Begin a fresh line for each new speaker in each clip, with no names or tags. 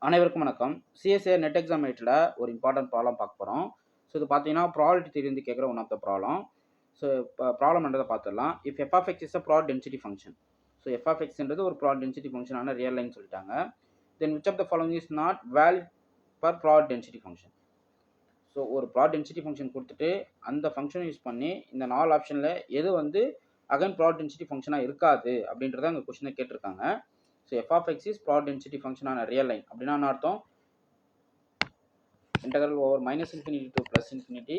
அனைவருக்கும் வணக்கம். CSA net exam 8ல ஒரு இம்பார்ட்டன்ட் ப்ராப்ளம் பார்க்க போகிறோம். ஸோ இது பார்த்தீங்கன்னா ப்ராபபிலிட்டி தியரி கேட்குற one of the problem. So இப்போ ப்ராப்ளம்ன்றதை பார்த்துடலாம். If f of x is a prob density function. So f of எக்ஸ்ன்றது ஒரு ப்ராட் டென்சிட்டி ஃபங்க்ஷனான ரியல் லைன் சொல்லிட்டாங்க. Then which of the following is not valid for prob density function. So ஒரு prob density function கொடுத்துட்டு அந்த ஃபங்க்ஷனை use பண்ணி இந்த 4 ஆப்ஷனில் எது வந்து அகைன் ப்ராட் டென்சிட்டி ஃபங்க்ஷனாக இருக்காது அப்படின்றத அங்கே கொஸ்டினை கேட்டிருக்காங்க. So f of x is prob density ஃபங்க்ஷனான ரியல் லைன் அப்படின்னா என்ன அர்த்தம்? integral over minus infinity to plus infinity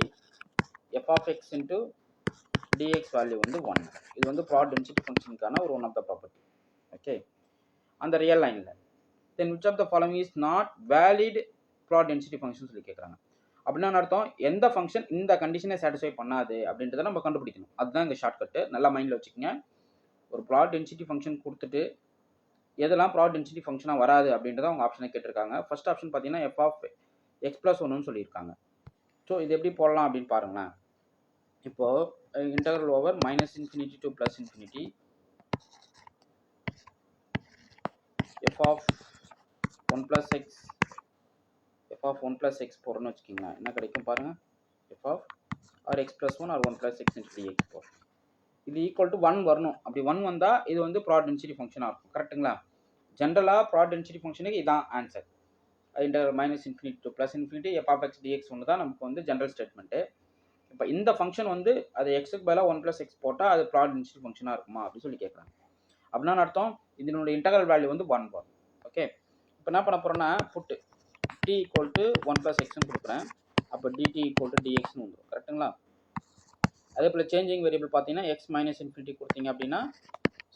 f of x into dx value வந்து 1. இது வந்து ப்ராட் டென்சிட்டி ஃபங்க்ஷனுக்கான ஒரு one of the property. Okay, அந்த ரியல் லைனில் then which of the following is not valid prob density function சொல்லி கேட்குறாங்க. அப்படின்னா அர்த்தம் எந்த ஃபங்க்ஷன் இந்த கண்டிஷனை சாட்டிஸ்ஃபை பண்ணாது அப்படின்றத நம்ம கண்டுபிடிக்கணும். அதுதான் இங்கே ஷார்ட்கட்டு, நல்லா மைண்டில் வச்சுக்கோங்க. ஒரு ப்ராட் டென்சிட்டி ஃபங்க்ஷன் கொடுத்துட்டு எதெல்லாம் ப்ராட் டென்சிட்டி ஃபங்க்ஷனாக வராது அப்படின்றத அவங்க ஆப்ஷனை கேட்டிருக்காங்க. ஃபர்ஸ்ட் ஆப்ஷன் பார்த்தீங்கன்னா எஃப் ஆஃப் எக்ஸ் ப்ளஸ் ஒன்னு சொல்லியிருக்காங்க. ஸோ இது எப்படி போடலாம் அப்படின்னு பாருங்களேன். இப்போது integral over minus infinity to plus infinity f of one plus x f of one plus x போடுறோன்னு வச்சுக்கிங்களேன். என்ன கிடைக்கும் பாருங்கள், f of or x plus one or one plus x into dx போடுறோம். இது ஈக்குவல் டு 1 வரணும். அப்படி 1 வந்தால் இது வந்து ப்ராட் டென்சிட்டி ஃபங்க்ஷனாக இருக்கும். கரெக்டுங்களா? ஜென்ரலாக ப்ராட் டென்சிட்டி ஃபங்க்ஷனுக்கு இதான் answer. Integral minus infinity to plus infinity f of x dx ஒன்று தான் நமக்கு வந்து ஜென்ரல் ஸ்டேட்மெண்ட்டு. இப்போ இந்த ஃபங்க்ஷன் வந்து அது எக்ஸுக்கு பதிலாக ஒன் ப்ளஸ் எக்ஸ் போட்டால் அது ப்ராட் டென்சிட்டி ஃபங்க்ஷனாக இருக்குமா அப்படின்னு சொல்லி கேட்குறாங்க. அப்படின்னா அர்த்தம் இதனுடைய இன்டகரல் வேல்யூ வந்து 1 வரும். ஓகே, இப்போ என்ன பண்ண போகிறோன்னா put t equal to one plus எக்ஸ்னு கொடுக்குறேன். அப்போ டிடி ஈக்குவல் டு டிஎக்ஸ்னு வந்துடும். கரெக்டுங்களா? அதே போல் சேஞ்சிங் வேரியபிள் பார்த்தீங்கன்னா எக்ஸ் மைனஸ் இன்ஃபினிட்டி கொடுத்தீங்க அப்படின்னா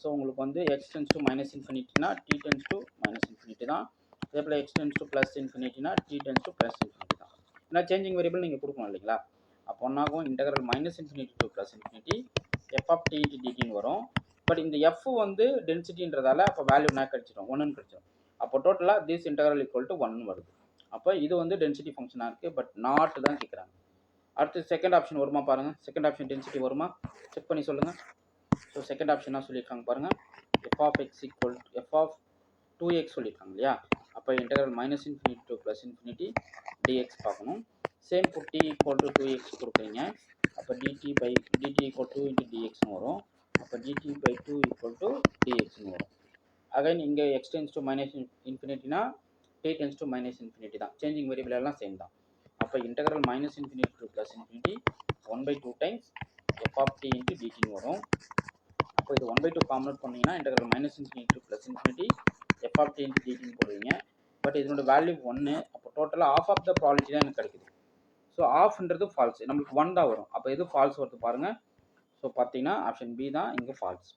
ஸோ உங்களுக்கு வந்து எக்ஸ் டென்ஸ் டு மைனஸ் இன்ஃபினிட்டினா t tends to minus infinity தான். அதே போல் எக்ஸ் டென்ஸ் டு ப்ளஸ் இன்ஃபினிட்டினா t tends to plus infinity தான். ஏன்னா சேஞ்சிங் வேரியபிள் நீங்கள் கொடுக்கணும் இல்லைங்களா? அப்போ ஒன்றாகும் integral minus infinity to plus infinity f of t into டிடின்னு வரும். பட் இந்த எஃப் வந்து டென்சிட்டின்றதால அப்போ வேல்யூ என்ன கிடச்சிடும், 1ன்னு கிடச்சிடும். அப்போ டோட்டலாக திஸ் இன்டகரல் ஈக்குவல் டு 1 வருது. அப்போ இது வந்து டென்சிட்டி ஃபங்க்ஷனாக இருக்குது, பட் நாட் தான் கேட்குறாங்க. அடுத்து செகண்ட் ஆப்ஷன் வருமா பாருங்கள். செகண்ட் ஆப்ஷன் டென்சிட்டி வருமா செக் பண்ணி சொல்லுங்கள். ஸோ செகண்ட் ஆப்ஷன் என்ன சொல்லியிருக்காங்க பாருங்கள், f of x equal f of 2x சொல்லியிருக்காங்க இல்லையா? அப்போ integral minus infinity to plus infinity dx பார்க்கணும். சேம் இப்போ டி ஈக்குவல் டு 2x கொடுக்குறீங்க. அப்போ டிடி ஈக்குவல் 2 இன்ட்டு டிஎக்ஸ்னு வரும். அப்போ டிடி பை 2 ஈக்குவல் டு டிஎக்ஸ்னு வரும். அகைன் இங்கே எக்ஸ் டென்ஸ் டு மைனஸ் இன்ஃபினிட்டினா t tends to minus infinity தான். சேஞ்சிங் வேரியபிள் எல்லாம் சேம் தான். அப்போ integral minus infinity to plus infinity 1/2 times f of t into டிடின்னு வரும். அப்போ இது 1/2 காமன் பண்ணிங்கன்னா integral minus infinity to plus infinity f of t into டிடின்னு போடுவீங்க. பட் இதனோட வேல்யூ 1. அப்போ டோட்டலாக ஆஃப் ஆஃப் த ப்ராபபிலிட்டி தான் எனக்கு கிடைக்குது. ஸோ ஆஃப்ன்றது ஃபால்ஸ், நம்மளுக்கு 1 தான் வரும். அப்போ எது ஃபால்ஸ் வருது பாருங்கள். ஸோ பார்த்தீங்கன்னா ஆப்ஷன் பி தான் இங்கே ஃபால்ஸ்.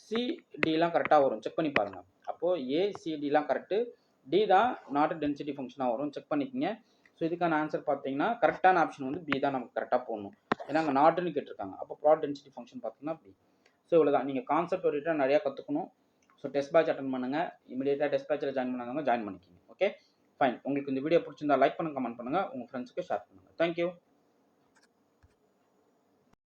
சிடிலாம் கரெக்டாக வரும், செக் பண்ணி பாருங்கள். அப்போது ஏசிடிலாம் கரெக்டு, டி தான் நாட் டென்சிட்டி ஃபங்க்ஷனாக வரும், செக் பண்ணிக்கோங்க. ஸோ இதுக்கான ஆன்சர் பார்த்தீங்கன்னா கரெக்டான ஆப்ஷன் வந்து பி தான் நமக்கு கரெக்டாக போடணும். ஏன்னா அங்கே நாட்டுன்னு கேட்டிருக்காங்க. அப்போ ப்ராட் டென்சிட்டி ஃபங்க்ஷன் பார்த்தீங்கன்னா பி. ஸோ இவ்வளோ தான். நீங்கள் கான்செப்ட் ஓரியன்டாக நிறையா கற்றுக்கணும். ஸோ டெஸ்ட் பேட்ச் அட்டன் பண்ணுங்கள். இமீடியட்டாக டெஸ்ட் பேட்சில் ஜாயின் பண்ணாதவங்க ஜாயின் பண்ணிக்கிங்க. Okay fine. உங்களுக்கு இந்த வீடியோ பிடிச்சிருந்தா லைக் பண்ணுங்கள், கமெண்ட் பண்ணுங்கள், உங்கள் ஃப்ரெண்ட்ஸுக்கு ஷேர் பண்ணுங்கள். தேங்க்யூ.